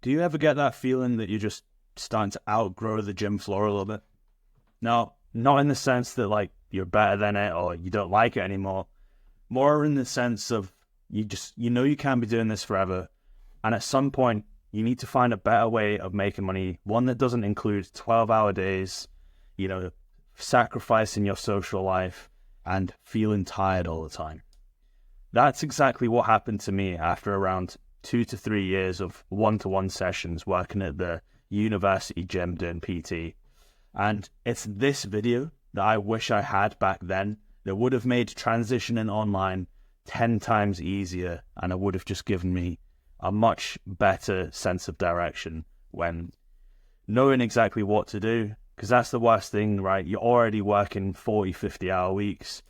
Do you ever get that feeling that you're just starting to outgrow the gym floor a little bit? No, not in the sense that like you're better than it or you don't like it anymore. More in the sense of you can't be doing this forever. And at some point, you need to find a better way of making money, one that doesn't include 12-hour days, sacrificing your social life and feeling tired all the time. That's exactly what happened to me after around 2 to 3 years of one-to-one sessions working at the university gym doing PT. And it's this video that I wish I had back then that would have made transitioning online 10 times easier, and it would have just given me a much better sense of direction when knowing exactly what to do, because that's the worst thing, right? You're already working 40, 50-hour weeks.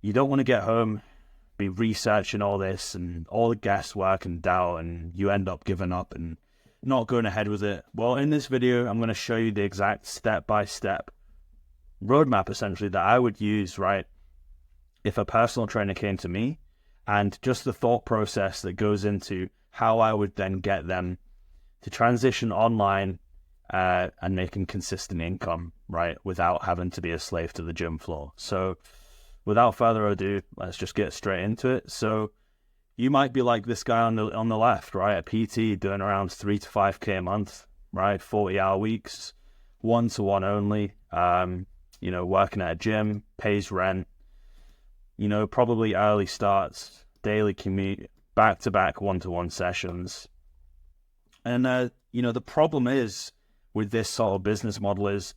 You don't want to get home, be researching all this and all the guesswork and doubt, and you end up giving up and not going ahead with it. Well, in this video, I'm going to show you the exact step-by-step roadmap, essentially, that I would use, right, if a personal trainer came to me, and just the thought process that goes into how I would then get them to transition online and making consistent income, right, without having to be a slave to the gym floor. So without further ado, let's just get straight into it. So you might be like this guy on the left, right, a PT doing around 3 to 5K a month, right, 40-hour weeks, one-to-one only, working at a gym, pays rent, probably early starts, daily commute, back-to-back one-to-one sessions. And, the problem is with this sort of business model is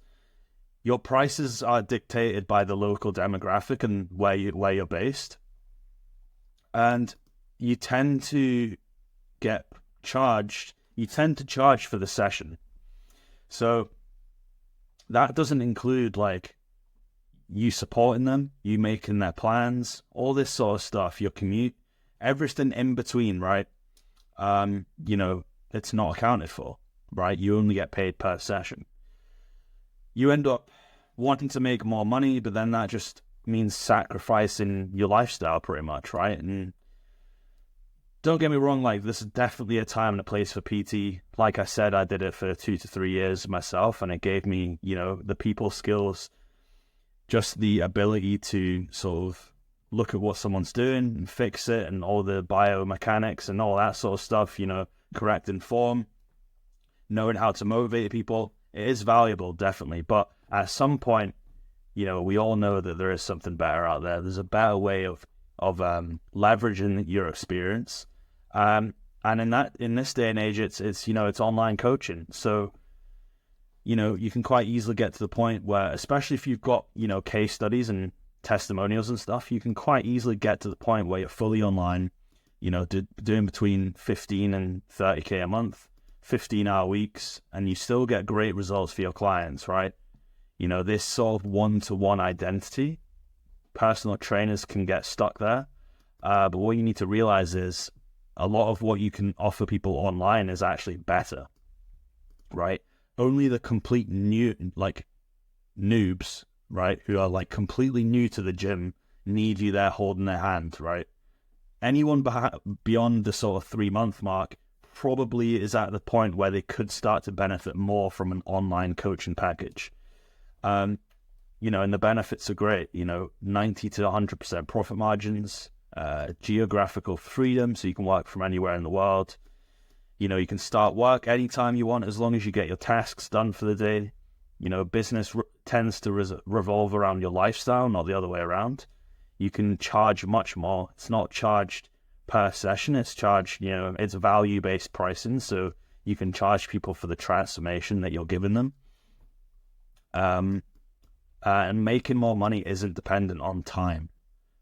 your prices are dictated by the local demographic and where you're based. And you tend to charge for the session. So that doesn't include like you supporting them, you making their plans, all this sort of stuff, your commute, everything in between, right? It's not accounted for, right? You only get paid per session. You end up wanting to make more money, but then that just means sacrificing your lifestyle pretty much, right? And don't get me wrong, like this is definitely a time and a place for PT. Like I said, I did it for 2 to 3 years myself, and it gave me, the people skills, just the ability to sort of look at what someone's doing and fix it, and all the biomechanics and all that sort of stuff, correcting form, knowing how to motivate people. It is valuable, definitely. But at some point, we all know that there is something better out there. There's a better way of leveraging your experience. And in this day and age, it's online coaching. So, you can quite easily get to the point where, especially if you've got, case studies and testimonials and stuff, you can quite easily get to the point where you're fully online, doing between 15 and 30K a month, 15-hour weeks, and you still get great results for your clients, right? This sort of one-to-one identity, personal trainers can get stuck there. But what you need to realize is a lot of what you can offer people online is actually better, right? Only the complete noobs, right, who are like completely new to the gym need you there holding their hand, right? Anyone beyond the sort of 3-month mark probably is at the point where they could start to benefit more from an online coaching package. And the benefits are great, 90 to 100% profit margins, geographical freedom, so you can work from anywhere in the world. You can start work anytime you want as long as you get your tasks done for the day. Business tends to revolve around your lifestyle, not the other way around. You can charge much more. It's not charged per session. It's charged, it's value-based pricing. So you can charge people for the transformation that you're giving them. And making more money isn't dependent on time,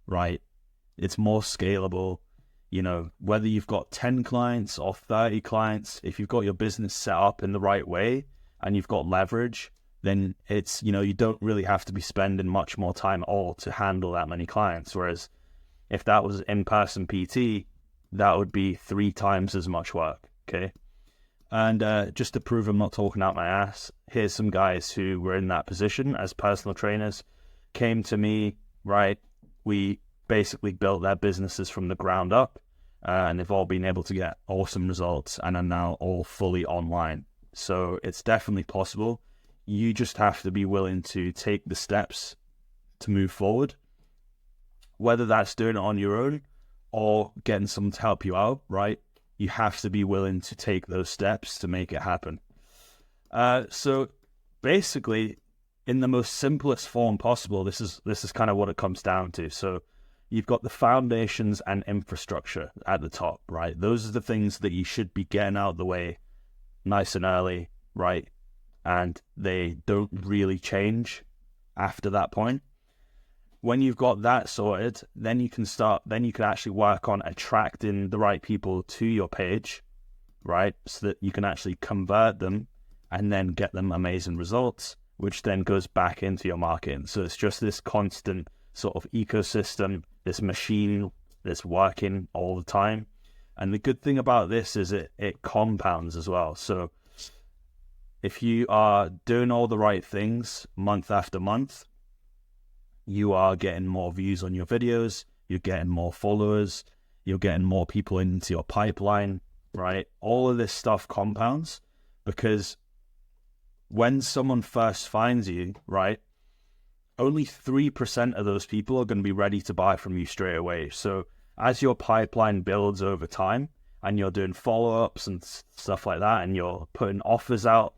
right? It's more scalable. Whether you've got 10 clients or 30 clients, if you've got your business set up in the right way and you've got leverage, then it's, you don't really have to be spending much more time at all to handle that many clients. Whereas if that was in-person PT, that would be 3 times as much work, okay? And just to prove I'm not talking out my ass, here's some guys who were in that position as personal trainers, came to me, right? We basically built their businesses from the ground up, and they've all been able to get awesome results and are now all fully online. So it's definitely possible. You just have to be willing to take the steps to move forward, whether that's doing it on your own or getting someone to help you out, right? You have to be willing to take those steps to make it happen. So basically, in the most simplest form possible, this is kind of what it comes down to. So you've got the foundations and infrastructure at the top, right? Those are the things that you should be getting out of the way nice and early, right? And they don't really change after that point. When you've got that sorted, then you can actually work on attracting the right people to your page, right? So that you can actually convert them and then get them amazing results, which then goes back into your marketing. So it's just this constant sort of ecosystem, this machine that's working all the time. And the good thing about this is it compounds as well. So if you are doing all the right things month after month, you are getting more views on your videos, you're getting more followers, you're getting more people into your pipeline, right? All of this stuff compounds, because when someone first finds you, right, only 3% of those people are going to be ready to buy from you straight away. So as your pipeline builds over time and you're doing follow-ups and stuff like that, and you're putting offers out,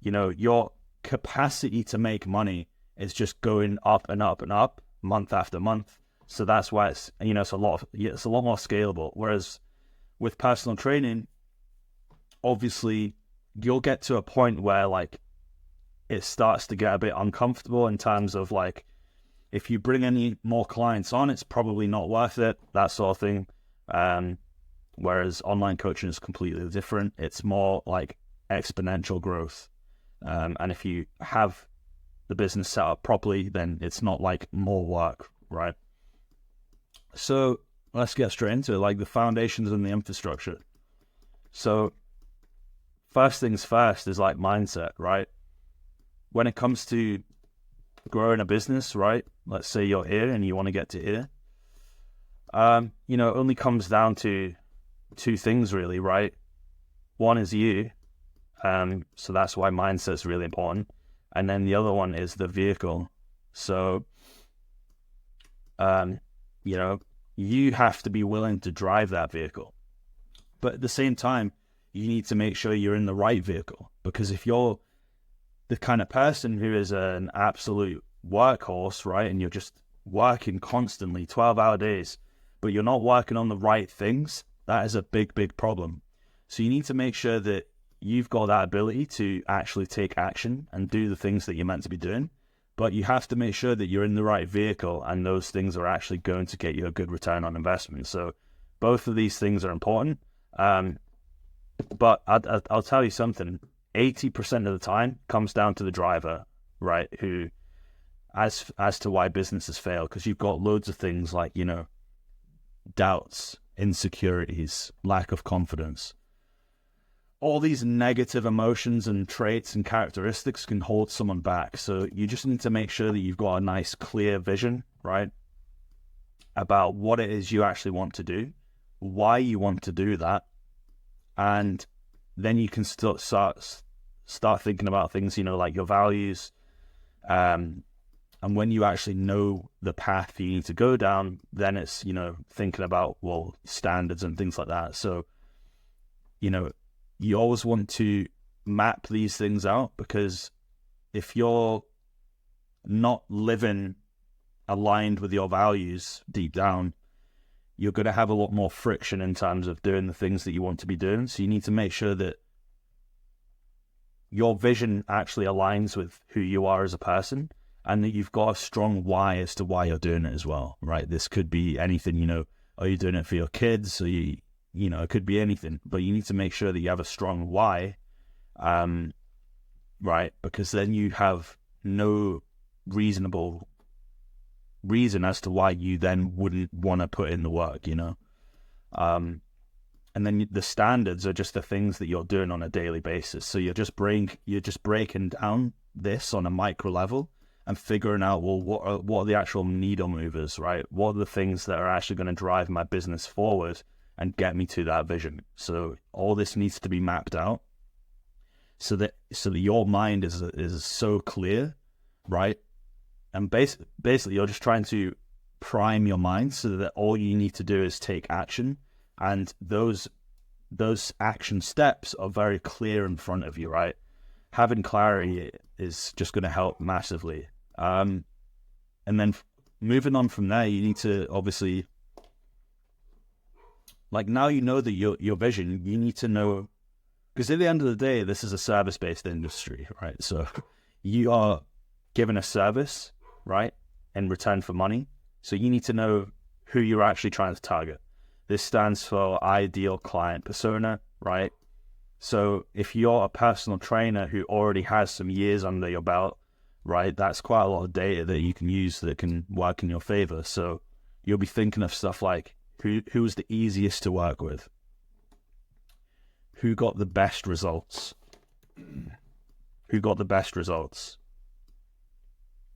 your capacity to make money is just going up and up and up month after month. So that's why it's a lot more scalable. Whereas with personal training, obviously you'll get to a point where like it starts to get a bit uncomfortable in terms of like, if you bring any more clients on, it's probably not worth it, that sort of thing. Whereas online coaching is completely different. It's more like exponential growth. And if you have the business set up properly, then it's not like more work, right? So let's get straight into it, like the foundations and the infrastructure. So first things first is like mindset, right? When it comes to growing a business, right? Let's say you're here and you want to get to here. It only comes down to two things really, right? One is you. So that's why mindset is really important. And then the other one is the vehicle. So, you have to be willing to drive that vehicle. But at the same time, you need to make sure you're in the right vehicle. Because if you're the kind of person who is an absolute workhorse, right, and you're just working constantly, 12-hour days, but you're not working on the right things, that is a big, big problem. So you need to make sure that you've got that ability to actually take action and do the things that you're meant to be doing. But you have to make sure that you're in the right vehicle and those things are actually going to get you a good return on investment. So both of these things are important. But I'll tell you something, 80% of the time comes down to the driver, right? Who, as to why businesses fail, because you've got loads of things like, doubts, insecurities, lack of confidence. All these negative emotions and traits and characteristics can hold someone back. So you just need to make sure that you've got a nice, clear vision, right, about what it is you actually want to do, why you want to do that, and then you can start thinking about things, like your values. And when you actually know the path you need to go down, then it's, thinking about, standards and things like that. So, you always want to map these things out, because if you're not living aligned with your values deep down, you're going to have a lot more friction in terms of doing the things that you want to be doing. So you need to make sure that your vision actually aligns with who you are as a person, and that you've got a strong why as to why you're doing it as well, right? This could be anything, are you doing it for your kids? Or it could be anything, but you need to make sure that you have a strong why, right? Because then you have no reasonable reason as to why you then wouldn't want to put in the work, and then the standards are just the things that you're doing on a daily basis. So you're just breaking down this on a micro level, and figuring out, well, what are the actual needle movers, right? What are the things that are actually going to drive my business forward and get me to that vision? So all this needs to be mapped out so that your mind is so clear, right? And basically you're just trying to prime your mind so that all you need to do is take action, and those action steps are very clear in front of you, right? Having clarity is just going to help massively. And then moving on from there, you need to obviously, like, now you know that your vision, you need to know, because at the end of the day, this is a service-based industry, right? So you are given a service, right, in return for money. So you need to know who you're actually trying to target. This stands for ideal client persona, right? So if you're a personal trainer who already has some years under your belt, right, that's quite a lot of data that you can use that can work in your favor. So you'll be thinking of stuff like, who's the easiest to work with? Who got the best results? Who got the best results?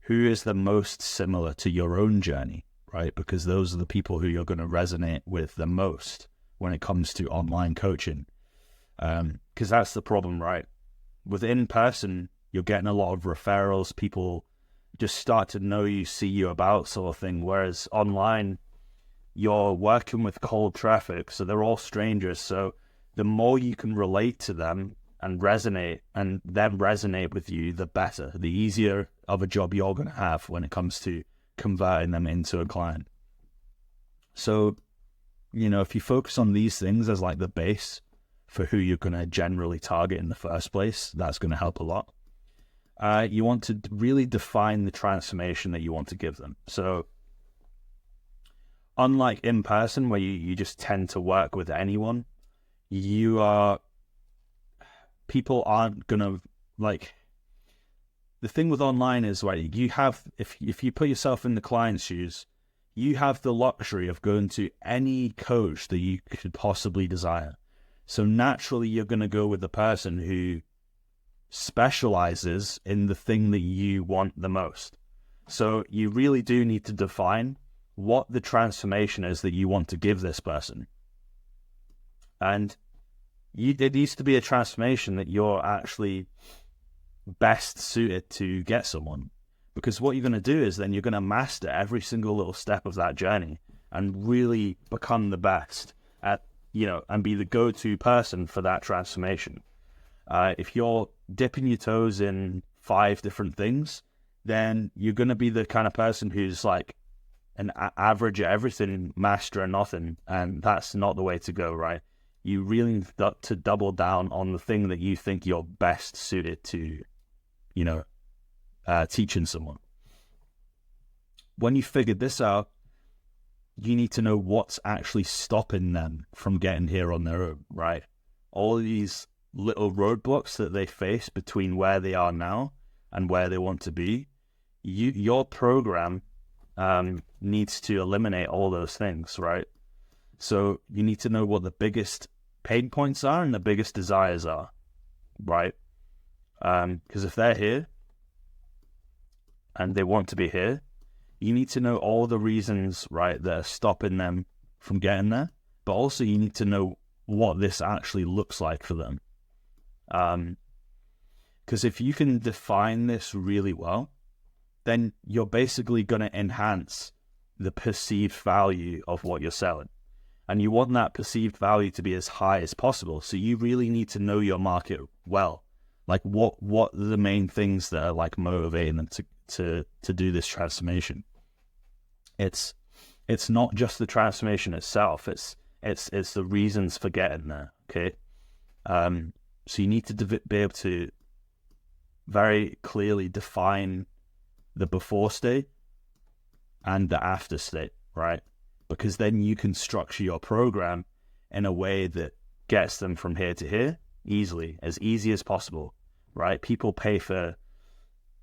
Who is the most similar to your own journey, right? Because those are the people who you're going to resonate with the most when it comes to online coaching. Because that's the problem, right? With in-person, you're getting a lot of referrals. People just start to know you, see you about, sort of thing. Whereas online, you're working with cold traffic, so they're all strangers. So the more you can relate to them and resonate, and them resonate with you, the better. The easier of a job you're going to have when it comes to converting them into a client. So, you know, if you focus on these things as like the base for who you're going to generally target in the first place, that's going to help a lot. You want to really define the transformation that you want to give them. So unlike in person, where you just tend to work with anyone, people aren't going to, like, the thing with online is, right, you have, if you put yourself in the client's shoes, you have the luxury of going to any coach that you could possibly desire. So naturally, you're going to go with the person who specializes in the thing that you want the most. So you really do need to define what the transformation is that you want to give this person. And it needs to be a transformation that you're actually best suited to get someone. Because what you're going to do is then you're going to master every single little step of that journey and really become the best at, you know, and be the go-to person for that transformation. If you're dipping your toes in 5 different things, then you're going to be the kind of person who's like an average at everything, master at nothing. And that's not the way to go, right? You really need to double down on the thing that you think you're best suited to, you know, teaching someone. When you figured this out, you need to know what's actually stopping them from getting here on their own, right? All these little roadblocks that they face between where they are now and where they want to be, your program needs to eliminate all those things, right? So you need to know what the biggest pain points are and the biggest desires are, right? Because if they're here and they want to be here, you need to know all the reasons, right, that are stopping them from getting there. But also you need to know what this actually looks like for them. Because if you can define this really well, then you're basically going to enhance the perceived value of what you're selling. And you want that perceived value to be as high as possible. So you really need to know your market well. Like what are the main things that are like motivating them to do this transformation? It's not just the transformation itself. It's the reasons for getting there. Okay. So you need to be able to very clearly define the before state and the after state, right? Because then you can structure your program in a way that gets them from here to here easily, as easy as possible, right? People pay for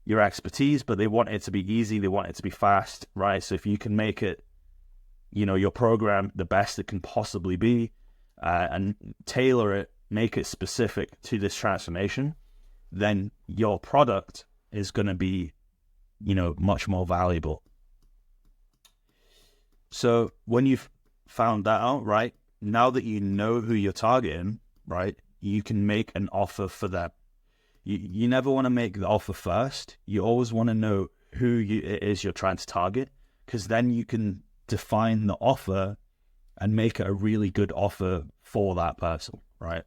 your expertise, but they want it to be easy. They want it to be fast, right? So if you can make it, you know, your program the best it can possibly be, and tailor it, make it specific to this transformation, then your product is going to be much more valuable. So when you've found that out, right, now that you know who you're targeting, right, you can make an offer for them. You never want to make the offer first. You always want to know who it is you're trying to target, because then you can define the offer and make it a really good offer for that person, right?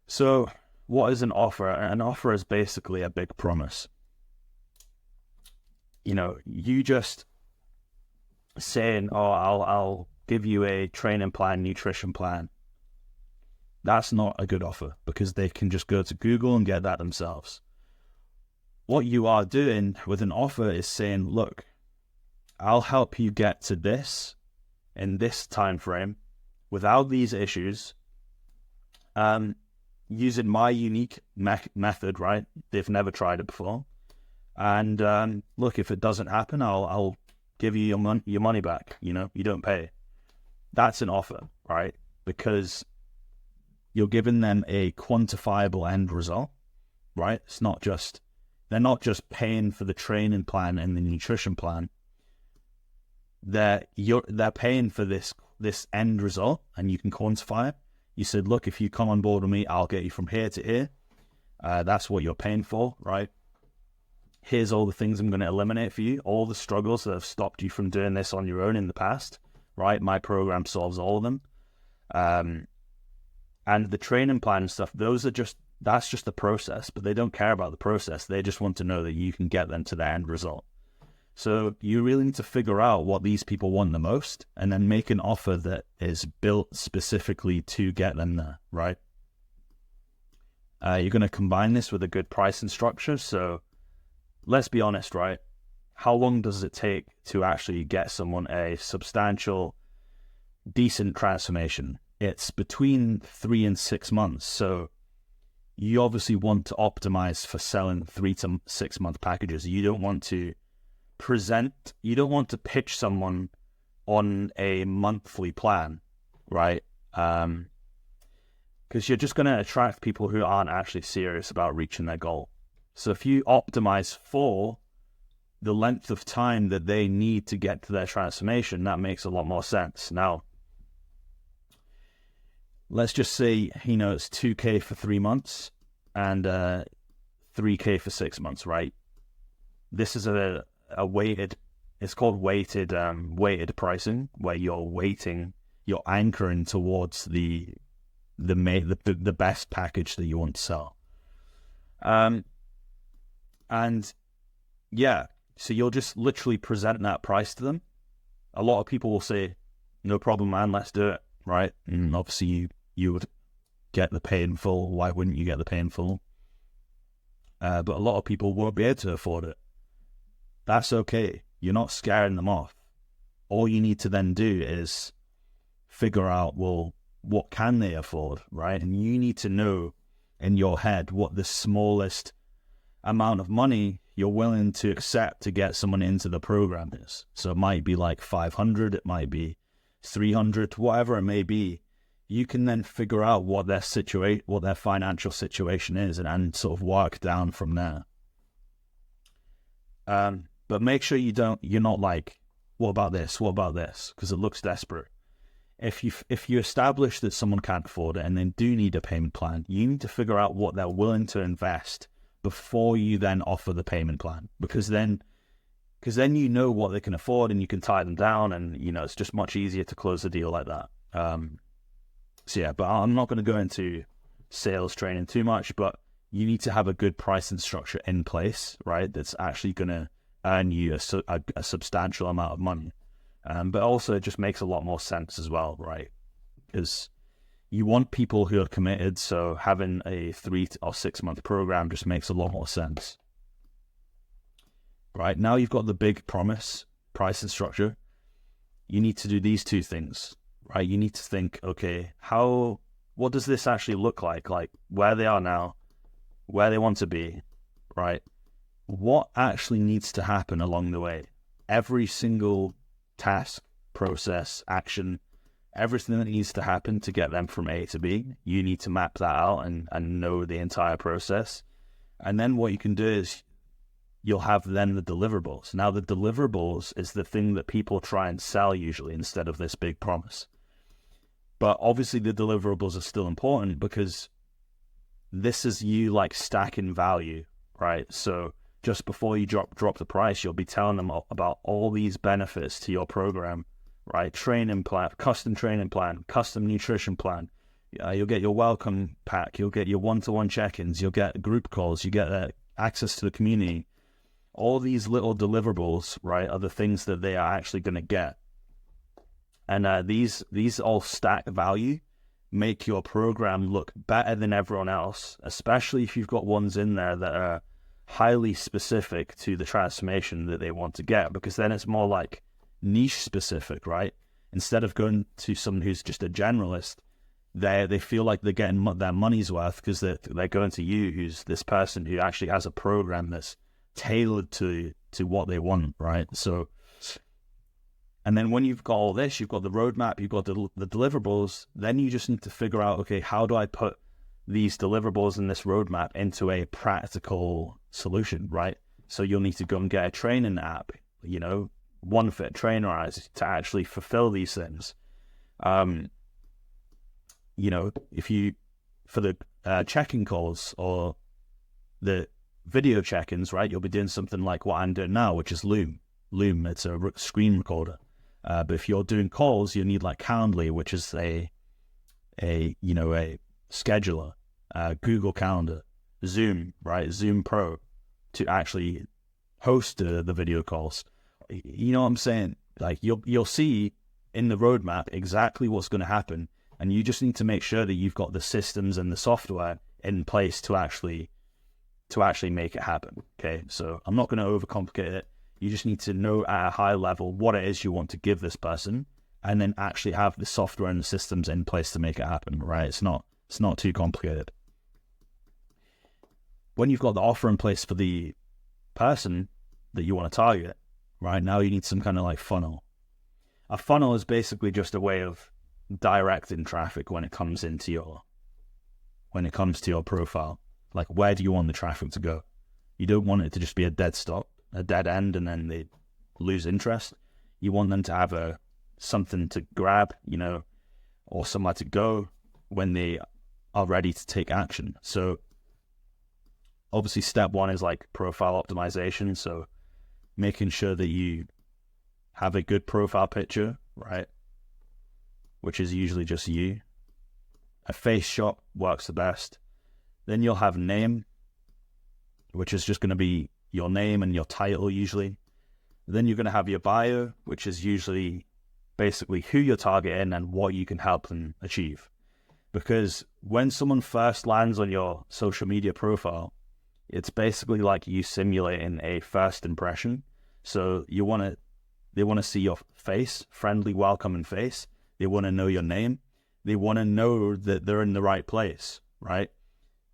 So what is an offer? An offer is basically a big promise. You just saying, oh, I'll give you a training plan, nutrition plan. That's not a good offer, because they can just go to Google and get that themselves. What you are doing with an offer is saying, look, I'll help you get to this in this time frame without these issues, using my unique method, right? They've never tried it before. And look, if it doesn't happen, I'll give you your money back. You don't pay. That's an offer, right? Because you're giving them a quantifiable end result, right? They're not just paying for the training plan and the nutrition plan. They're paying for this end result, and you can quantify it. You said, look, if you come on board with me, I'll get you from here to here. That's what you're paying for, right? Here's all the things I'm going to eliminate for you, all the struggles that have stopped you from doing this on your own in the past, right? My program solves all of them. And the training plan and stuff, that's just the process, but they don't care about the process. They just want to know that you can get them to the end result. So you really need to figure out what these people want the most, and then make an offer that is built specifically to get them there, right? You're going to combine this with a good pricing structure. So let's be honest, right? How long does it take to actually get someone a substantial, decent transformation? It's between 3 and 6 months. So you obviously want to optimize for selling 3 to 6 month packages. You don't want to pitch someone on a monthly plan, right? Because you're just going to attract people who aren't actually serious about reaching their goal. So if you optimize for the length of time that they need to get to their transformation, that makes a lot more sense. Now, let's just say, it's 2K for 3 months and 3K for 6 months, right? This is a weighted, it's called weighted pricing, where you're anchoring towards the best package that you want to sell. And yeah, so you'll just literally present that price to them. A lot of people will say, no problem, man, let's do it, right? And obviously you would get the pay in full. Why wouldn't you get the pay in full? But a lot of people won't be able to afford it. That's okay. You're not scaring them off. All you need to then do is figure out, well, what can they afford, right? And you need to know in your head what the smallest amount of money you're willing to accept to get someone into the program is. So it might be like 500, it might be 300, whatever it may be. You can then figure out what their financial situation is, and sort of work down from there. But make sure you're not like, what about this? What about this? Because it looks desperate. If you establish that someone can't afford it and they do need a payment plan, you need to figure out what they're willing to invest before you then offer the payment plan. Because then you know what they can afford, and you can tie them down, and it's just much easier to close a deal like that. So yeah, but I'm not going to go into sales training too much, but you need to have a good pricing structure in place, right? That's actually going to earn you a substantial amount of money. But also it just makes a lot more sense as well, right? Because you want people who are committed, so having a 3 or 6 month program just makes a lot more sense. Right, now you've got the big promise, pricing structure. You need to do these two things, right? You need to think, okay, what does this actually look like? Like where they are now, where they want to be, right? What actually needs to happen along the way? Every single task, process, action, everything that needs to happen to get them from A to B, you need to map that out and know the entire process. And then what you can do is you'll have then the deliverables. Now, the deliverables is the thing that people try and sell usually instead of this big promise. But obviously the deliverables are still important because this is you like stacking value, right? So just before you drop the price, you'll be telling them about all these benefits to your program, right? Training plan, custom training plan, custom nutrition plan. You'll get your welcome pack. You'll get your one-to-one check-ins. You'll get group calls. You get access to the community. All these little deliverables, right, are the things that they are actually going to get. And these all stack value, make your program look better than everyone else, especially if you've got ones in there that are highly specific to the transformation that they want to get, because then it's more like niche specific, right? Instead of going to someone who's just a generalist, they feel like they're getting their money's worth because they're going to you, who's this person who actually has a program that's tailored to what they want, right? So, and then when you've got all this, you've got the roadmap, you've got the deliverables, then you just need to figure out, okay, how do I put these deliverables and this roadmap into a practical solution, right? So you'll need to go and get a training app, OneFit, Trainerize, to actually fulfill these things. If you, for the check-in calls or the video check-ins, right, you'll be doing something like what I'm doing now, which is Loom. Loom, it's a screen recorder. But if you're doing calls, you need like Calendly, which is a scheduler, Google Calendar, Zoom, right, Zoom Pro, to actually host the video calls. You know what I'm saying? Like you'll see in the roadmap exactly what's going to happen, and you just need to make sure that you've got the systems and the software in place to actually make it happen. Okay, so I'm not going to overcomplicate it. You just need to know at a high level what it is you want to give this person, and then actually have the software and the systems in place to make it happen, right? It's not too complicated. When you've got the offer in place for the person that you want to target, right, now you need some kind of like funnel. A funnel is basically just a way of directing traffic when it comes to your profile. Like, where do you want the traffic to go? You don't want it to just be a dead stop, a dead end, and then they lose interest. You want them to have something to grab, or somewhere to go when they are ready to take action. So obviously step one is like profile optimization. So making sure that you have a good profile picture, right? Which is usually just you. A face shot works the best. Then you'll have name, which is just going to be your name and your title usually. Then you're going to have your bio, which is usually basically who you're targeting and what you can help them achieve. Because when someone first lands on your social media profile, it's basically like you simulating a first impression. So they want to see your face, friendly, welcoming face. They want to know your name. They want to know that they're in the right place, right?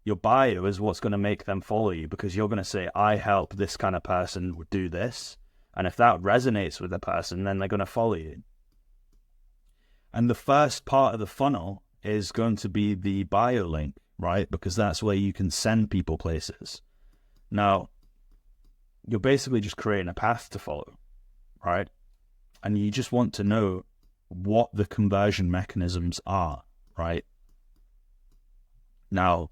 Your bio is what's going to make them follow you, because you're going to say, I help this kind of person do this. And if that resonates with the person, then they're going to follow you. And the first part of the funnel is going to be the bio link, right? Because that's where you can send people places. Now, you're basically just creating a path to follow, right? And you just want to know what the conversion mechanisms are, right? Now,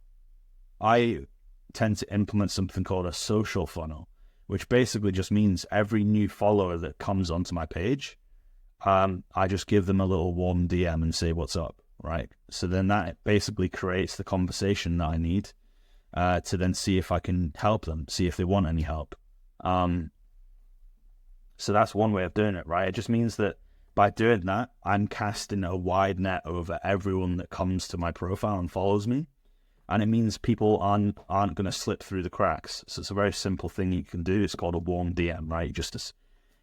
I tend to implement something called a social funnel, which basically just means every new follower that comes onto my page, I just give them a little warm DM and say, what's up, right? So then that basically creates the conversation that I need to then see if I can help them, see if they want any help. So that's one way of doing it, right? It just means that by doing that, I'm casting a wide net over everyone that comes to my profile and follows me. And it means people aren't going to slip through the cracks. So it's a very simple thing you can do. It's called a warm DM, right?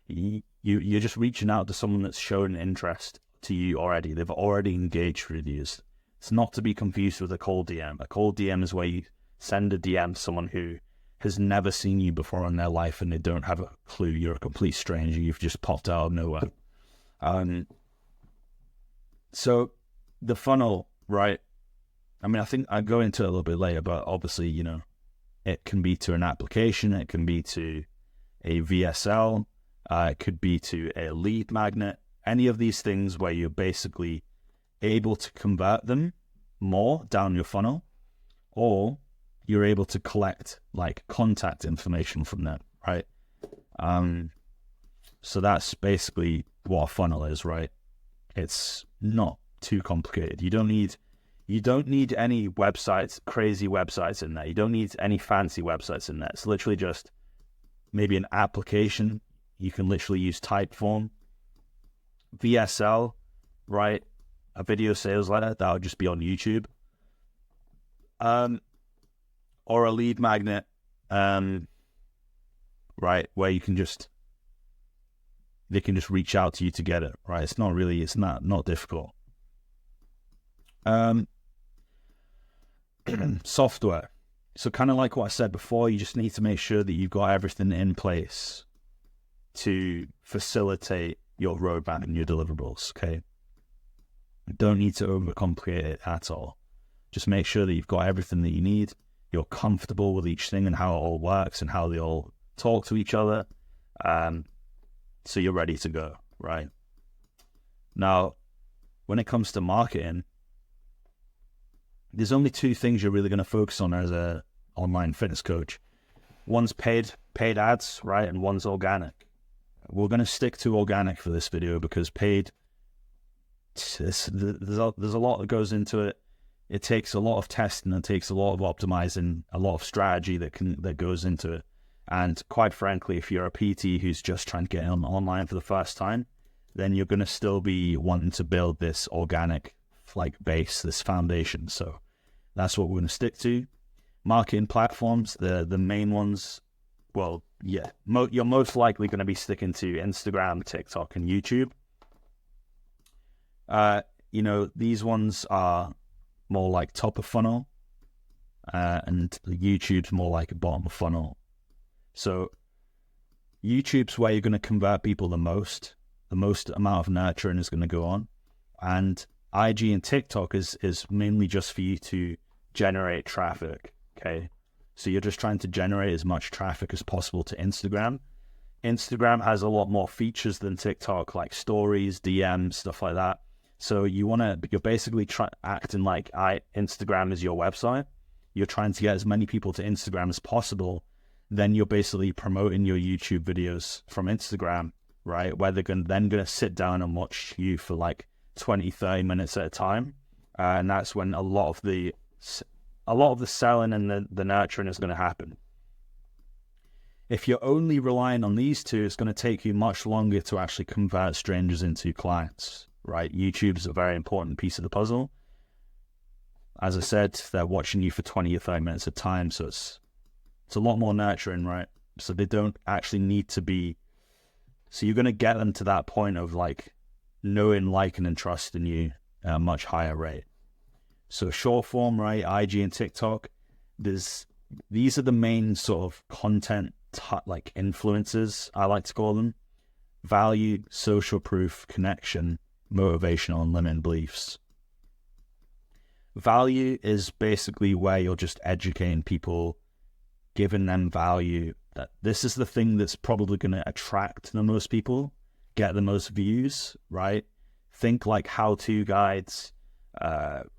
You're just reaching out to someone that's shown interest to you already. They've already engaged with you. It's not to be confused with a cold DM. A cold DM is where you send a DM to someone who has never seen you before in their life and they don't have a clue. You're a complete stranger. You've just popped out of nowhere. So the funnel, right? I mean, I think I'll go into it a little bit later, but obviously, It can be to an application. It can be to a VSL. It could be to a lead magnet. Any of these things where you're basically able to convert them more down your funnel, or you're able to collect like contact information from them, right? So that's basically what a funnel is, right? It's not too complicated. You don't need any websites, crazy websites in there. You don't need any fancy websites in there. It's literally just maybe an application. You can literally use Typeform, VSL, right? A video sales letter that would just be on YouTube, or a lead magnet, right? Where you can they can just reach out to you to get it, right? It's not difficult. Software. So kind of like what I said before, you just need to make sure that you've got everything in place to facilitate your roadmap and your deliverables, okay? You don't need to overcomplicate it at all. Just make sure that you've got everything that you need. You're comfortable with each thing and how it all works and how they all talk to each other. So you're ready to go, right? Now, when it comes to marketing, there's only two things you're really going to focus on as a online fitness coach. One's paid ads, right? And one's organic. We're going to stick to organic for this video because paid, there's a lot that goes into it. It takes a lot of testing, it takes a lot of optimizing, a lot of strategy that goes into it. And quite frankly, if you're a PT who's just trying to get online for the first time, then you're going to still be wanting to build this organic like base, this foundation. So that's what we're going to stick to. Marketing platforms, the main ones, well, yeah, you're most likely going to be sticking to Instagram, TikTok, and YouTube. These ones are more like top of funnel, and YouTube's more like bottom of funnel. So YouTube's where you're going to convert people the most amount of nurturing is going to go on. And IG and TikTok is mainly just for you to generate traffic, okay? So you're just trying to generate as much traffic as possible to Instagram. Instagram has a lot more features than TikTok, like stories, DMs, stuff like that. So you're basically acting like Instagram is your website. You're trying to get as many people to Instagram as possible. Then you're basically promoting your YouTube videos from Instagram, right? Where they're then going to sit down and watch you for like 20, 30 minutes at a time. And that's when a lot of the selling and the nurturing is going to happen. If you're only relying on these two, it's going to take you much longer to actually convert strangers into clients, right? YouTube's a very important piece of the puzzle. As I said, they're watching you for 20 or 30 minutes at a time, so it's a lot more nurturing, right? So they don't actually need to be... So you're going to get them to that point of like knowing, liking, and trusting you at a much higher rate. So short form, right? IG and TikTok, these are the main sort of content like influencers, I like to call them. Value, social proof, connection, motivational, and limiting beliefs. Value is basically where you're just educating people, giving them value, that this is the thing that's probably going to attract the most people, get the most views, right? Think like how-to guides,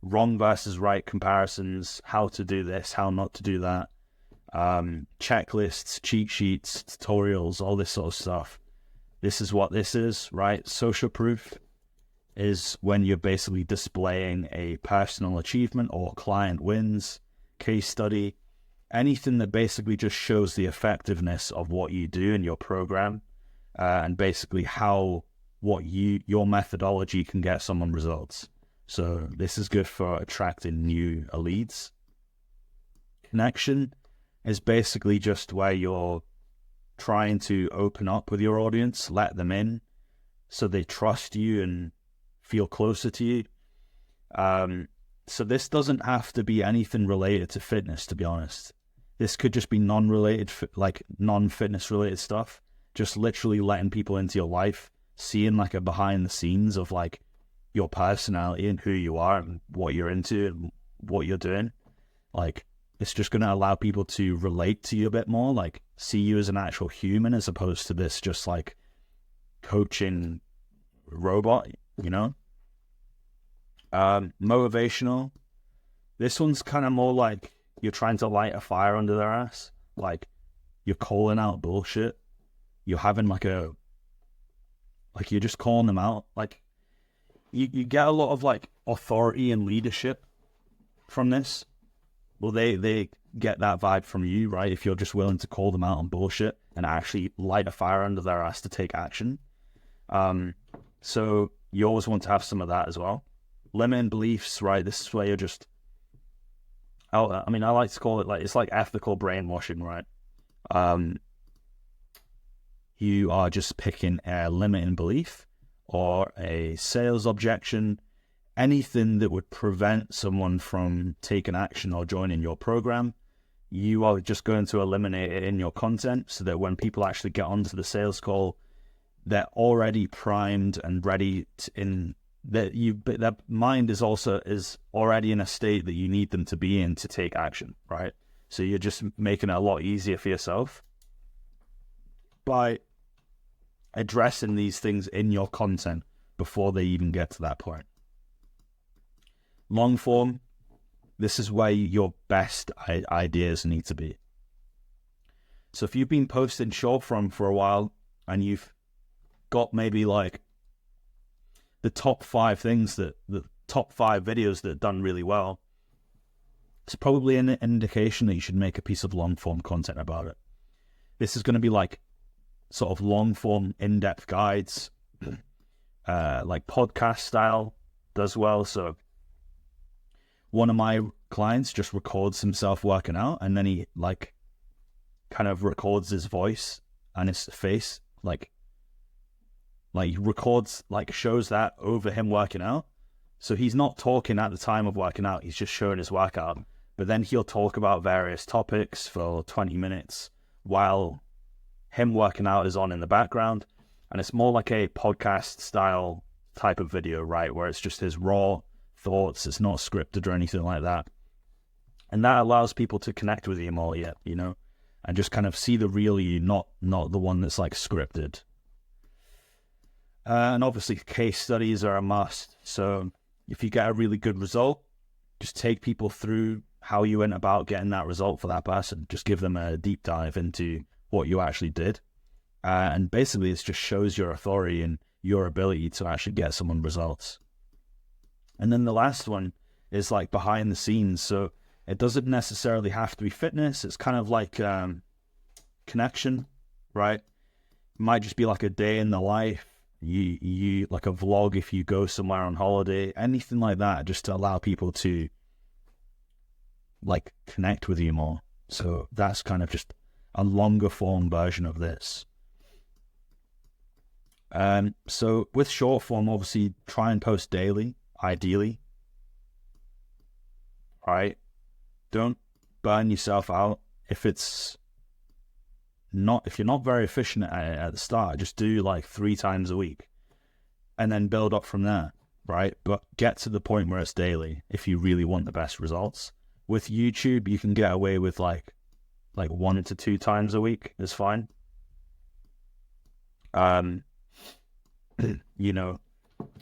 wrong versus right comparisons, how to do this, how not to do that, checklists, cheat sheets, tutorials, all this sort of stuff. This is what this is, right? Social proof is when you're basically displaying a personal achievement or client wins, case study, anything that basically just shows the effectiveness of what you do in your program, and basically how your methodology can get someone results. So this is good for attracting new leads. Connection is basically just where you're trying to open up with your audience, let them in so they trust you and feel closer to you. So this doesn't have to be anything related to fitness, to be honest. This could just be non-related, like non-fitness related stuff. Just literally letting people into your life, seeing like a behind the scenes of like your personality and who you are and what you're into and what you're doing. Like It's just going to allow people to relate to you a bit more, like see you as an actual human as opposed to this just like coaching robot, you know? Motivational. This one's kind of more like you're trying to light a fire under their ass. Like you're calling out bullshit. You're having like you're just calling them out. Like you get a lot of like authority and leadership from this. Well, they get that vibe from you, right? If you're just willing to call them out on bullshit and actually light a fire under their ass to take action. So you always want to have some of that as well. Limiting beliefs, right? This is where you're just, I like to call it like, it's like ethical brainwashing, right? You are just picking a limiting belief or a sales objection, anything that would prevent someone from taking action or joining your program. You are just going to eliminate it in your content so that when people actually get onto the sales call, they're already primed and ready their mind is already in a state that you need them to be in to take action, right? So you're just making it a lot easier for yourself by addressing these things in your content before they even get to that point. Long form, this is where your best ideas need to be. So if you've been posting short form for a while and you've got maybe like the top 5 videos that have done really well, it's probably an indication that you should make a piece of long form content about it. This is going to be like sort of long form in-depth guides, like podcast style does well. So one of my clients just records himself working out, and then he like kind of records his voice and his face, like he records, like shows that over him working out. So he's not talking at the time of working out, he's just showing his workout. But then he'll talk about various topics for 20 minutes while him working out is on in the background. And it's more like a podcast style type of video, right? Where it's just his raw thoughts. It's not scripted or anything like that. And that allows people to connect with you more, you know, and just kind of see the real you, not the one that's like scripted. And obviously case studies are a must. So if you get a really good result, just take people through how you went about getting that result for that person. Just give them a deep dive into what you actually did. And basically it just shows your authority and your ability to actually get someone results. And then the last one is like behind the scenes. So it doesn't necessarily have to be fitness. It's kind of like connection, right? It might just be like a day in the life. You like a vlog if you go somewhere on holiday, anything like that, just to allow people to like connect with you more. So that's kind of just a longer form version of this. So with short form, obviously try and post daily, ideally. Right? Don't burn yourself out. If you're not very efficient at the start, just do like 3 times a week and then build up from there, right? But get to the point where it's daily if you really want the best results. With YouTube, you can get away with like 1 to 2 times a week is fine. You know,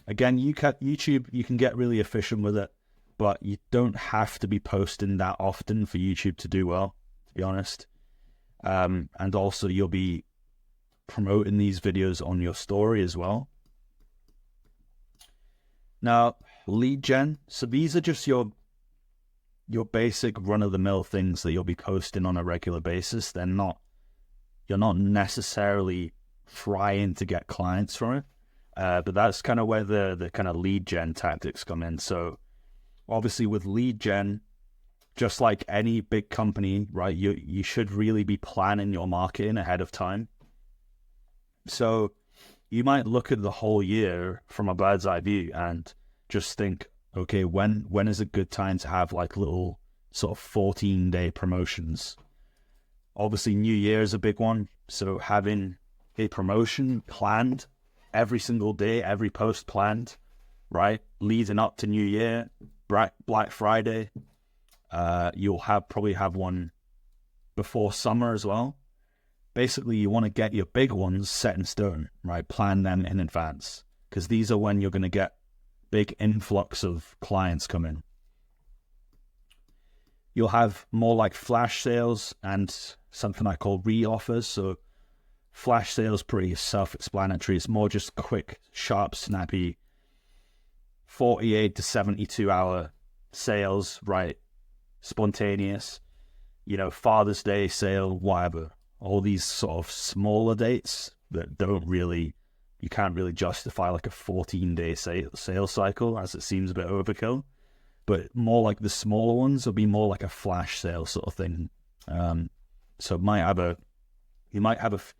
again, YouTube, you can get really efficient with it, but you don't have to be posting that often for YouTube to do well, to be honest. And also you'll be promoting these videos on your story as well. Now, lead gen. So these are just your basic run-of-the-mill things that you'll be posting on a regular basis. You're not necessarily trying to get clients from it. But that's kind of where the kind of lead gen tactics come in. So obviously with lead gen, just like any big company, right, you should really be planning your marketing ahead of time. So you might look at the whole year from a bird's eye view and just think, okay, when is a good time to have like little sort of 14-day promotions? Obviously New Year is a big one. So having a promotion planned every single day, every post planned, right, leading up to New Year, Black Friday, You'll probably have one before summer as well. Basically, you want to get your big ones set in stone, right? Plan them in advance, because these are when you're going to get big influx of clients come in. You'll have more like flash sales and something I call re-offers. So flash sales, pretty self-explanatory. It's more just quick, sharp, snappy, 48 to 72 hour sales, right? Spontaneous, Father's Day sale, whatever. All these sort of smaller dates that you can't really justify like a 14-day sales cycle, as it seems a bit overkill. But more like the smaller ones will be more like a flash sale sort of thing. So you might have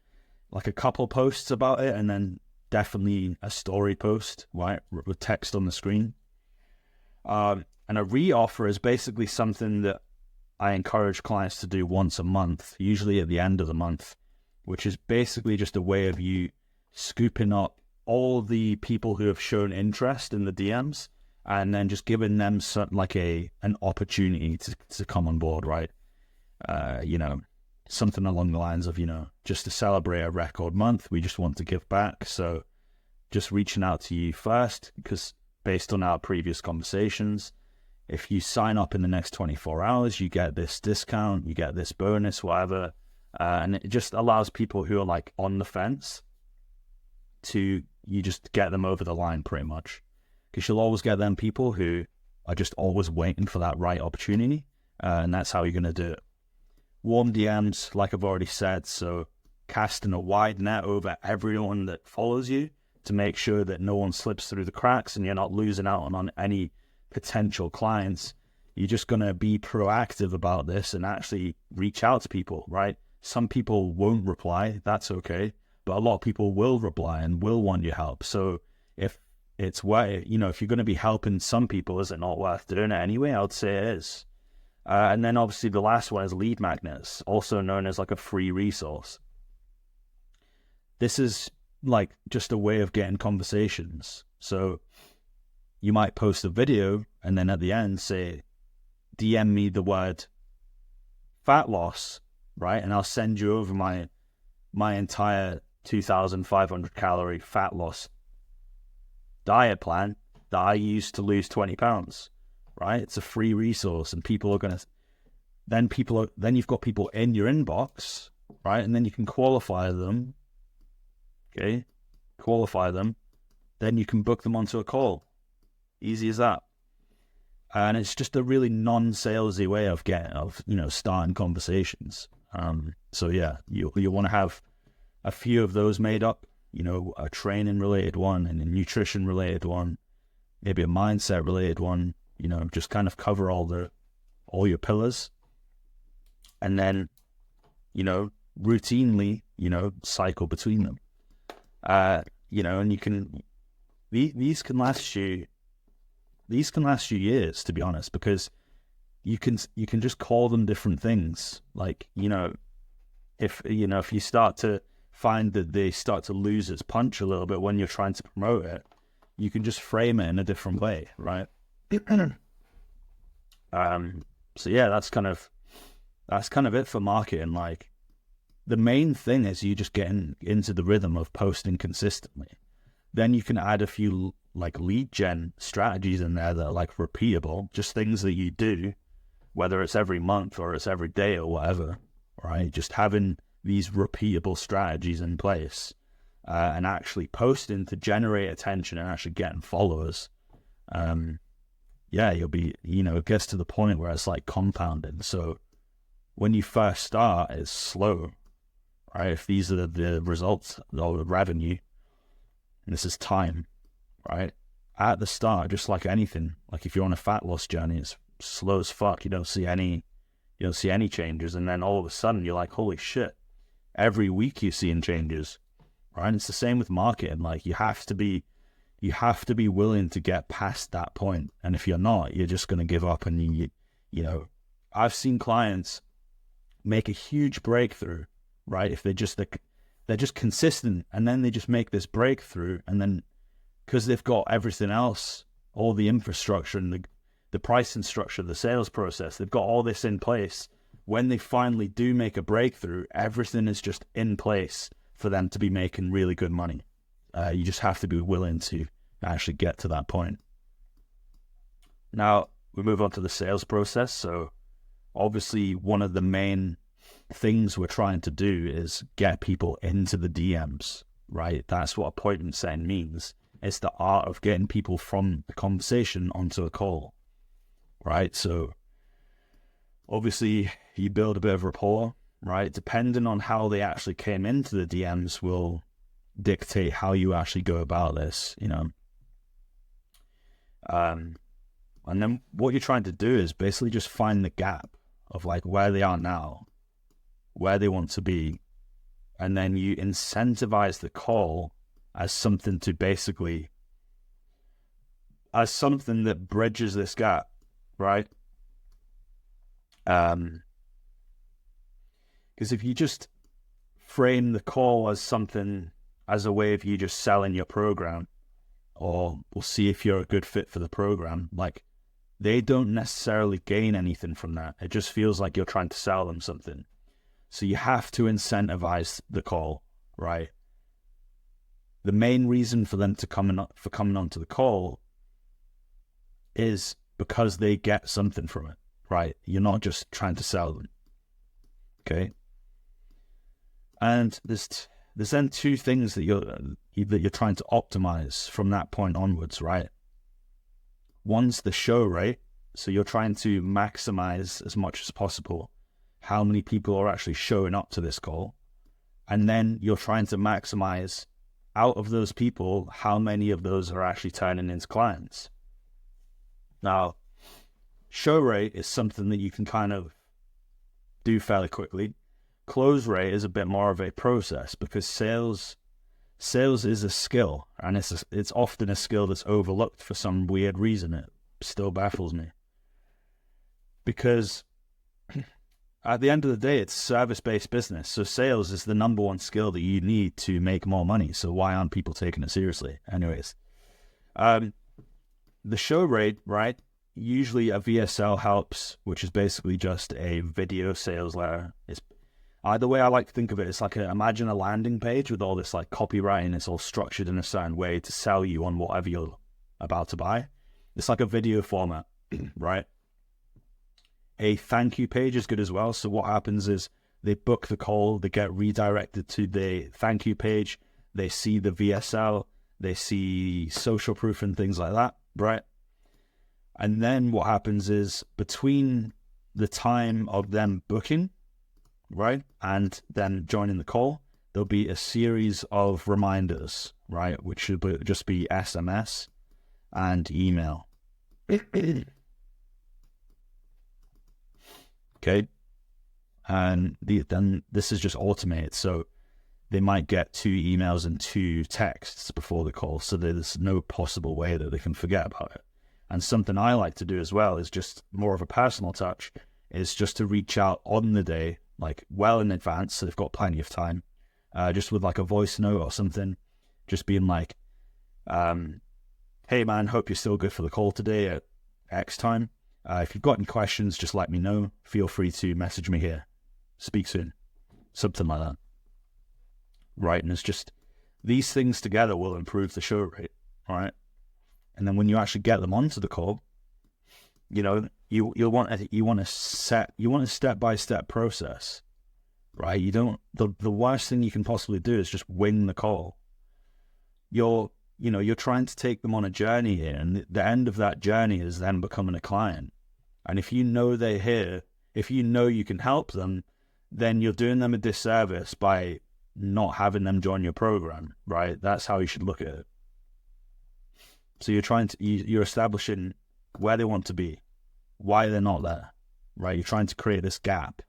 like a couple posts about it, and then definitely a story post, right, with text on the screen. And a re-offer is basically something that I encourage clients to do once a month, usually at the end of the month, which is basically just a way of you scooping up all the people who have shown interest in the DMs and then just giving them an opportunity to come on board, right? Something along the lines of, just to celebrate a record month, we just want to give back. So just reaching out to you first, because based on our previous conversations, if you sign up in the next 24 hours, you get this discount, you get this bonus, whatever. And it just allows people who are like on the fence you just get them over the line pretty much. Because you'll always get them people who are just always waiting for that right opportunity. And that's how you're going to do it. Warm DMs, like I've already said. So casting a wide net over everyone that follows you to make sure that no one slips through the cracks and you're not losing out on any potential clients. You're just going to be proactive about this and actually reach out to people, right? Some people won't reply, that's okay, but a lot of people will reply and will want your help. So if it's if you're going to be helping some people, is it not worth doing it anyway? I would say it is. And then obviously the last one is lead magnets, also known as like a free resource. This is like just a way of getting conversations. So you might post a video and then at the end say, DM me the word fat loss, right? And I'll send you over my entire 2,500 calorie fat loss diet plan that I used to lose 20 pounds, right? It's a free resource, and people are going to, then you've got people in your inbox, right? And then you can qualify them, okay? Qualify them. Then you can book them onto a call. Easy as that. And it's just a really non-salesy way of starting conversations. So yeah, you want to have a few of those made up, a training related one and a nutrition related one, maybe a mindset related one, just kind of cover all your pillars. And then, routinely, cycle between them. And you can, these can last you years, to be honest, because you can just call them different things. Like, if you start to find that they start to lose its punch a little bit when you're trying to promote it, you can just frame it in a different way, right? So yeah, that's kind of it for marketing. Like, the main thing is you just getting into the rhythm of posting consistently. Then you can add a few like lead gen strategies in there that are like repeatable, just things that you do, whether it's every month or it's every day or whatever, right? Just having these repeatable strategies in place and actually posting to generate attention and actually getting followers. You'll be, it gets to the point where it's like compounding. So when you first start, it's slow, right? If these are the results or the revenue, and this is time, right? At the start, just like anything, like if you're on a fat loss journey, it's slow as fuck. You don't see any changes, and then all of a sudden you're like, holy shit! Every week you're seeing changes, right? And it's the same with marketing. Like, you have to be willing to get past that point, and if you're not, you're just going to give up. And I've seen clients make a huge breakthrough, right? If they're just consistent, and then they just make this breakthrough, and then because they've got everything else, all the infrastructure and the pricing structure, the sales process. They've got all this in place. When they finally do make a breakthrough, everything is just in place for them to be making really good money. You just have to be willing to actually get to that point. Now, we move on to the sales process. So obviously, one of the main things we're trying to do is get people into the DMs, right? That's what appointment setting means. It's the art of getting people from the conversation onto a call, right? So obviously, you build a bit of rapport, right? Depending on how they actually came into the DMs will dictate how you actually go about this, you know. And then what you're trying to do is basically just find the gap of like where they are now, where they want to be, and then you incentivize the call as something to basically, as something that bridges this gap, right? Because if you just frame the call as something, as a way of you just selling your program, or we'll see if you're a good fit for the program, like they don't necessarily gain anything from that. It just feels like you're trying to sell them something. So you have to incentivize the call, right? The main reason for them to coming onto the call is because they get something from it, right? You're not just trying to sell them, okay? And there's then two things that you're trying to optimize from that point onwards, right? One's the show rate, so you're trying to maximize as much as possible how many people are actually showing up to this call, and then you're trying to maximize out of those people how many of those are actually turning into clients. Now, show rate is something that you can kind of do fairly quickly. Close rate is a bit more of a process, because sales is a skill, and it's often a skill that's overlooked for some weird reason. It still baffles me, because at the end of the day, it's service-based business. So sales is the number one skill that you need to make more money. So why aren't people taking it seriously? Anyways, the show rate, right? Usually a VSL helps, which is basically just a video sales letter. It's the way I like to think of it, it's like imagine a landing page with all this like copywriting. It's all structured in a certain way to sell you on whatever you're about to buy. It's like a video format, right? A thank you page is good as well. So what happens is they book the call, they get redirected to the thank you page, they see the VSL, they see social proof and things like that, right? And then what happens is between the time of them booking, right, and then joining the call, there'll be a series of reminders, right, which should just be SMS and email. Okay, and then this is just automated, so they might get 2 emails and 2 texts before the call, so there's no possible way that they can forget about it. And something I like to do as well is just more of a personal touch, is just to reach out on the day, like well in advance, so they've got plenty of time, just with like a voice note or something, just being like, hey man, hope you're still good for the call today at X time. If you've got any questions, just let me know. Feel free to message me here. Speak soon. Something like that. Right, and it's just, these things together will improve the show rate, all right? And then when you actually get them onto the call, you know, you want a step-by-step process, right? You don't, the worst thing you can possibly do is just wing the call. You're trying to take them on a journey here, and the end of that journey is them becoming a client. And if you know they're here, if you know you can help them, then you're doing them a disservice by not having them join your program, right? That's how you should look at it. So you're establishing where they want to be, why they're not there, right? You're trying to create this gap,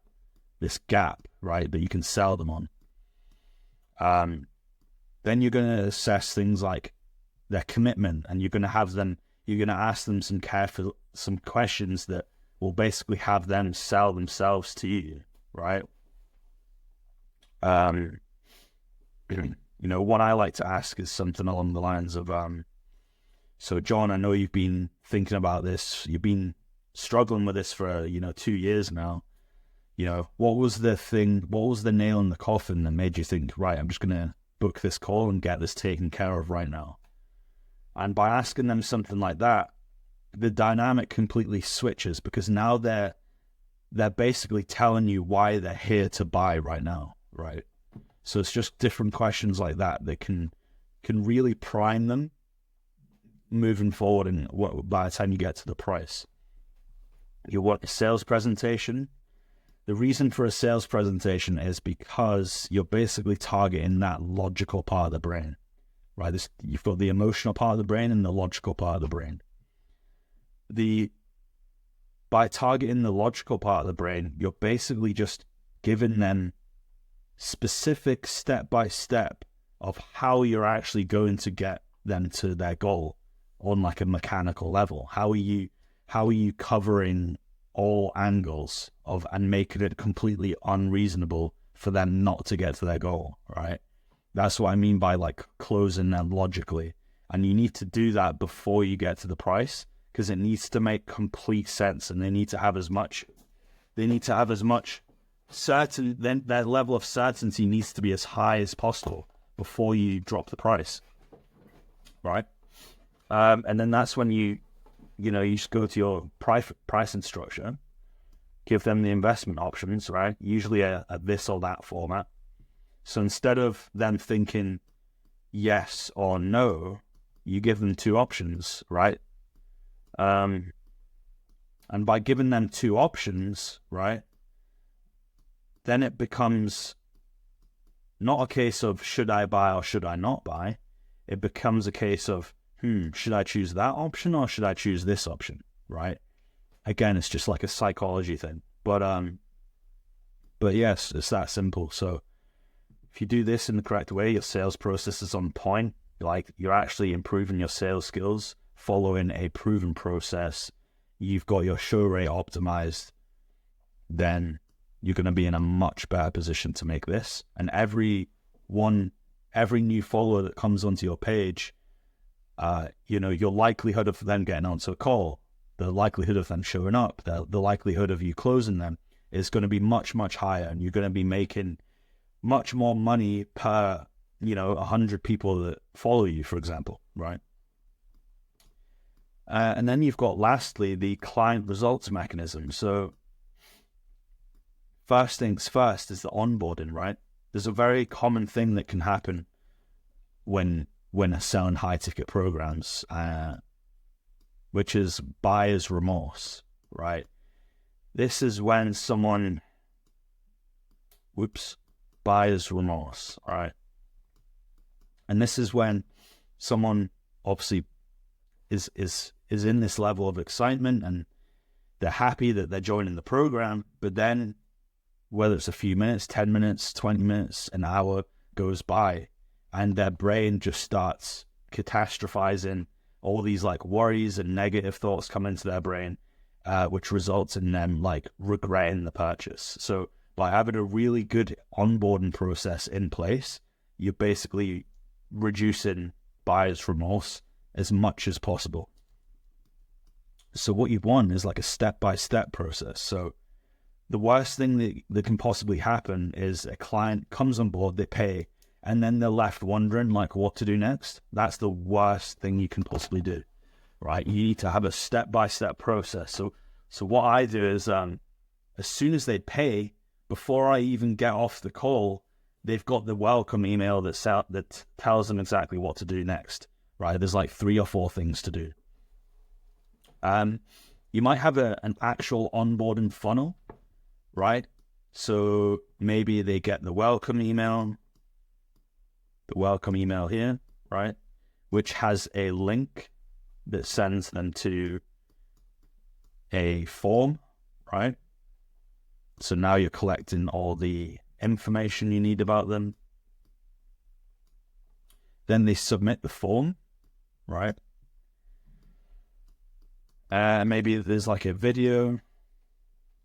right, that you can sell them on. Then you're going to assess things like their commitment, and you're going to ask them some questions that will basically have them sell themselves to you, right? What I like to ask is something along the lines of, So John, I know you've been thinking about this. You've been struggling with this for, 2 years now. What was the nail in the coffin that made you think, right, I'm just going to book this call and get this taken care of right now? And by asking them something like that, the dynamic completely switches, because now they're basically telling you why they're here to buy right now, right? So it's just different questions like that can really prime them moving forward, and by the time you get to the price. You want a sales presentation. The reason for a sales presentation is because you're basically targeting that logical part of the brain, right? You've got the emotional part of the brain and the logical part of the brain. By targeting the logical part of the brain, you're basically just giving them specific step-by-step of how you're actually going to get them to their goal on like a mechanical level. How are you covering all angles and making it completely unreasonable for them not to get to their goal, right? That's what I mean by like closing them logically. And you need to do that before you get to the price, because it needs to make complete sense, and they need to have as much certain, then their level of certainty needs to be as high as possible before you drop the price, right? And then that's when you just go to your pricing structure, give them the investment options, right? Usually a this or that format. So instead of them thinking yes or no, you give them two options, right? And by giving them two options, right, then it becomes not a case of should I buy or should I not buy. It becomes a case of, should I choose that option or should I choose this option, right? Again, it's just like a psychology thing. But yes, it's that simple. So if you do this in the correct way, your sales process is on point. Like, you're actually improving your sales skills, following a proven process. You've got your show rate optimized. Then you're going to be in a much better position to make this. And every new follower that comes onto your page, your likelihood of them getting onto a call, the likelihood of them showing up, the likelihood of you closing them is going to be much, much higher. And you're going to be making much more money per, 100 people that follow you, for example, right? And then you've got, lastly, the client results mechanism. So first things first is the onboarding, right? There's a very common thing that can happen when selling high ticket programs, which is buyer's remorse, right? This is when buyer's remorse, right? And this is when someone obviously is in this level of excitement and they're happy that they're joining the program, but then whether it's a few minutes, 10 minutes, 20 minutes, an hour goes by, and their brain just starts catastrophizing. All these like worries and negative thoughts come into their brain, which results in them like regretting the purchase. So by having a really good onboarding process in place, you're basically reducing buyer's remorse as much as possible. So what you want is like a step-by-step process. So the worst thing that can possibly happen is a client comes on board, they pay, and then they're left wondering like what to do next. That's the worst thing you can possibly do, right? You need to have a step-by-step process. So what I do is, as soon as they pay, before I even get off the call, they've got the welcome email that tells them exactly what to do next, right? There's like 3 or 4 things to do. You might have an actual onboarding funnel, right? So maybe they get the welcome email here, right? Which has a link that sends them to a form, right? So now you're collecting all the information you need about them. Then they submit the form, right? Maybe there's like a video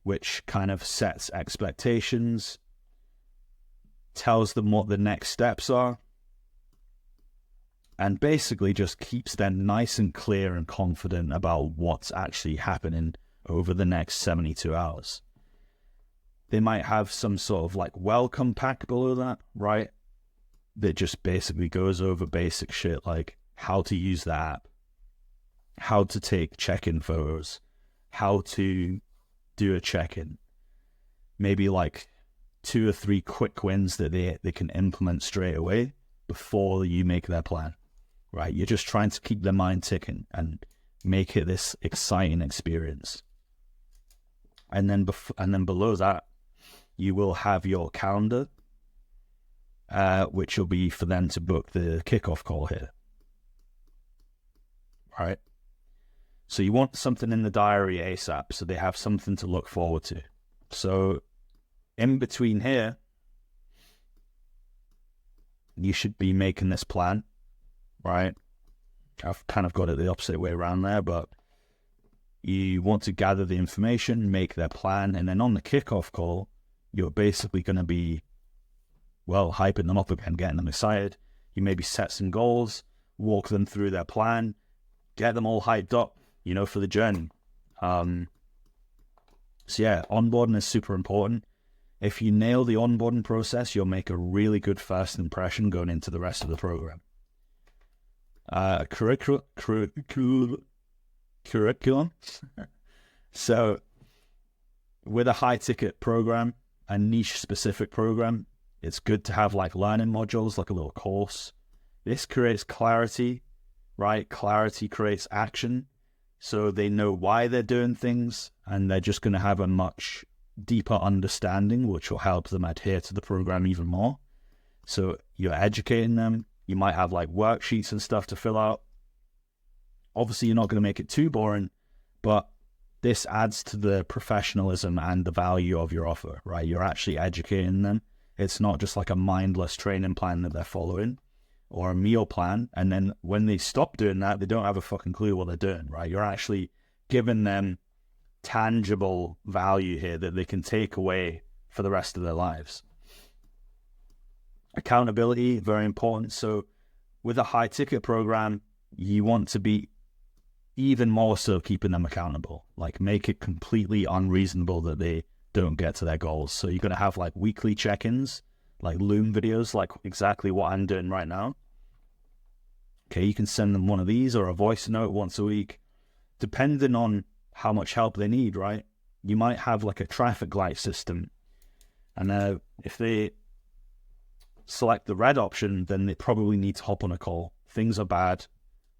which kind of sets expectations, tells them what the next steps are. and basically just keeps them nice and clear and confident about what's actually happening over the next 72 hours. They might have some sort of like welcome pack below that, right? That just basically goes over basic shit like how to use the app, how to take check-in photos, how to do a check-in, maybe like 2 or 3 quick wins that they can implement straight away before you make their plan, right? You're just trying to keep their mind ticking and make it this exciting experience. And then below that, you will have your calendar, which will be for them to book the kickoff call here, right? So you want something in the diary ASAP, so they have something to look forward to. So in between here, you should be making this plan, right? I've kind of got it the opposite way around there, but you want to gather the information, make their plan, and then on the kickoff call, you're basically going to be, well, hyping them up again, getting them excited. You maybe set some goals, walk them through their plan, get them all hyped up, you know, for the journey. So yeah, onboarding is super important. If you nail the onboarding process, you'll make a really good first impression going into the rest of the program. Curriculum. So with a high ticket program, a niche specific program, it's good to have like learning modules, like a little course. This creates clarity, right? Clarity creates action. So they know why they're doing things, and they're just going to have a much deeper understanding, which will help them adhere to the program even more. So you're educating them. You might have like worksheets and stuff to fill out. Obviously, you're not going to make it too boring, but this adds to the professionalism and the value of your offer, right? You're actually educating them. It's not just like a mindless training plan that they're following or a meal plan. And then when they stop doing that, they don't have a fucking clue what they're doing, right? You're actually giving them tangible value here that they can take away for the rest of their lives. Accountability, very important. So with a high ticket program, you want to be even more so keeping them accountable, like make it completely unreasonable that they don't get to their goals. So you're going to have like weekly check-ins, like Loom videos, like exactly what I'm doing right now. Okay, you can send them one of these or a voice note once a week, depending on how much help they need, right? You might have like a traffic light system, and if they select the red option, then they probably need to hop on a call. Things are bad,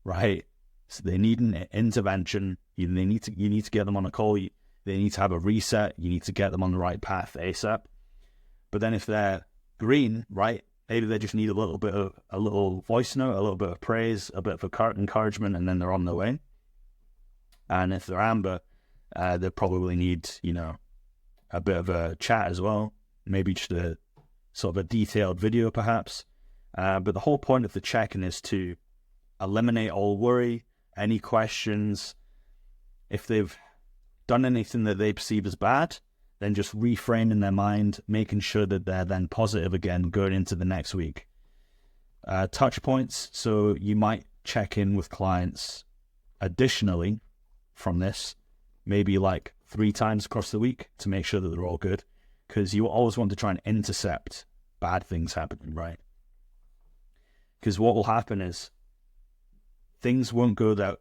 right? So they need an intervention. You need to get them on a call. They need to have a reset. You need to get them on the right path ASAP. But then if they're green, right, maybe they just need a little voice note, a little bit of praise, a bit of encouragement, and then they're on their way. And if they're amber, they probably need, a bit of a chat as well. Maybe just a sort of a detailed video perhaps. But the whole point of the check-in is to eliminate all worry, any questions. If they've done anything that they perceive as bad, then just reframe in their mind, making sure that they're then positive again going into the next week. Touch points. So you might check in with clients additionally from this, maybe like 3 times across the week to make sure that they're all good, because you always want to try and intercept bad things happening, right? Because what will happen is things won't go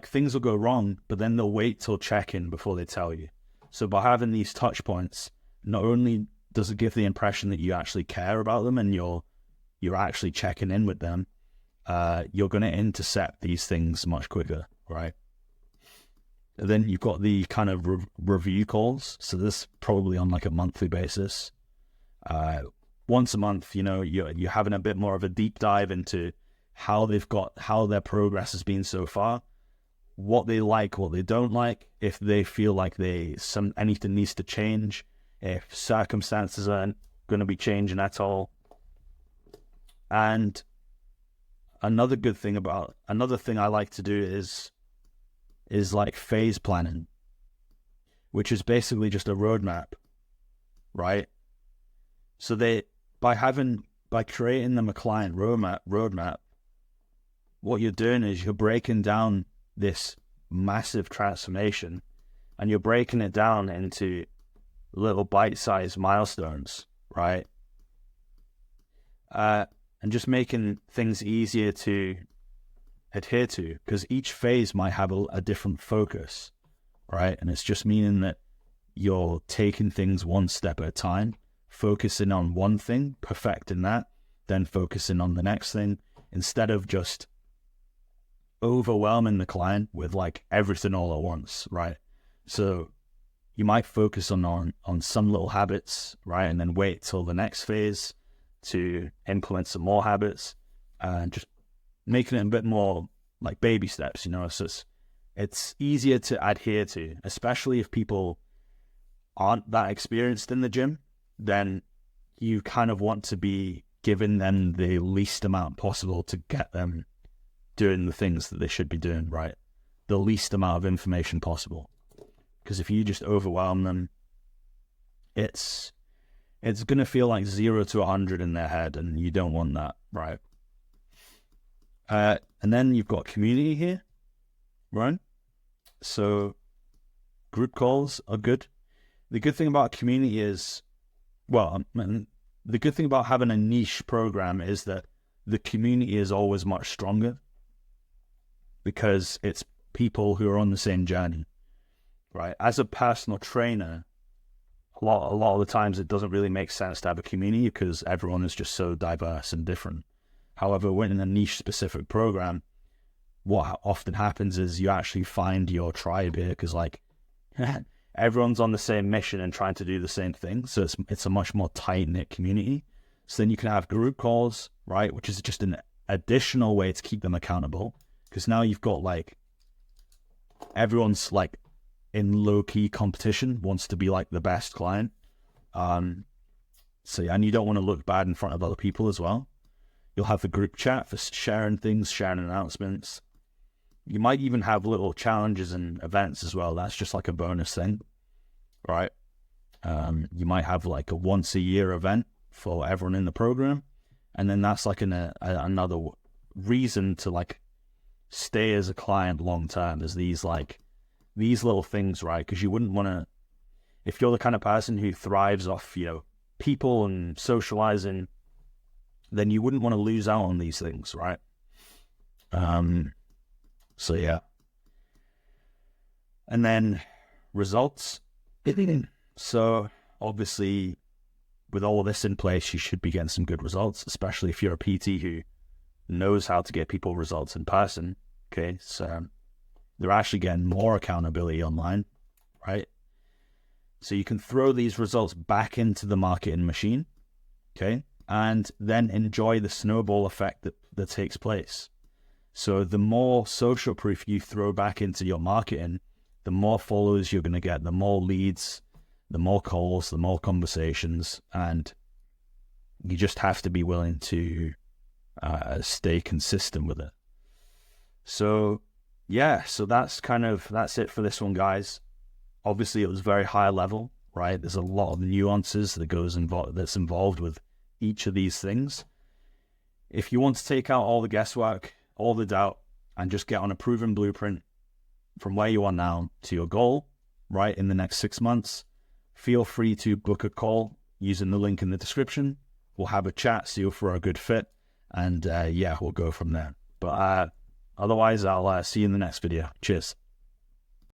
things will go wrong, but then they'll wait till check-in before they tell you. So by having these touch points, not only does it give the impression that you actually care about them and you're actually checking in with them, you're going to intercept these things much quicker, right? And then you've got the kind of review calls. So this probably on like a monthly basis. Once a month, you're having a bit more of a deep dive into how their progress has been so far, what they like, what they don't like, if they feel like anything needs to change, if circumstances aren't going to be changing at all. And another thing I like to do is like phase planning, which is basically just a roadmap, right? So by creating them a client roadmap, what you're doing is you're breaking down this massive transformation, and you're breaking it down into little bite-sized milestones, right? And just making things easier to adhere to, because each phase might have a different focus, right? And it's just meaning that you're taking things one step at a time, focusing on one thing, perfecting that, then focusing on the next thing, instead of just overwhelming the client with like everything all at once, right? So you might focus on some little habits, right? And then wait till the next phase to implement some more habits, and just making it a bit more like baby steps, you know. So it's easier to adhere to, especially if people aren't that experienced in the gym. Then you kind of want to be giving them the least amount possible to get them doing the things that they should be doing, right? The least amount of information possible. Because if you just overwhelm them, it's going to feel like 0 to 100 in their head, and you don't want that, right? And then you've got community here, right? So group calls are good. The good thing about community is, the good thing about having a niche program is that the community is always much stronger, because it's people who are on the same journey, right? As a personal trainer, a lot of the times it doesn't really make sense to have a community, because everyone is just so diverse and different. However, when in a niche specific program, what often happens is you actually find your tribe here, because like everyone's on the same mission and trying to do the same thing. So it's a much more tight-knit community. So then you can have group calls, right? Which is just an additional way to keep them accountable, because now you've got like everyone's like in low-key competition, wants to be like the best client. So yeah, and you don't want to look bad in front of other people as well. You'll have the group chat for sharing things, sharing announcements. You might even have little challenges and events as well. That's just like a bonus thing, right? You might have like a once-a-year event for everyone in the program, and then that's like another reason to like stay as a client long term. Is these little things, right? Because you wouldn't want to, if you're the kind of person who thrives off, you know, people and socializing, then you wouldn't want to lose out on these things, right? So yeah. And then results. So obviously with all of this in place, you should be getting some good results, especially if you're a PT who knows how to get people results in person. Okay, so they're actually getting more accountability online, right? So you can throw these results back into the marketing machine, okay? And then enjoy the snowball effect that takes place. So the more social proof you throw back into your marketing, the more followers you're going to get, the more leads, the more calls, the more conversations, and you just have to be willing to stay consistent with it. So yeah, so that's it for this one, guys. Obviously it was very high level, right? There's a lot of nuances that's involved with each of these things. If you want to take out all the guesswork, all the doubt, and just get on a proven blueprint from where you are now to your goal, right, in the next 6 months, feel free to book a call using the link in the description. We'll have a chat, see if we're a good fit, and yeah, we'll go from there. But otherwise, I'll see you in the next video. Cheers.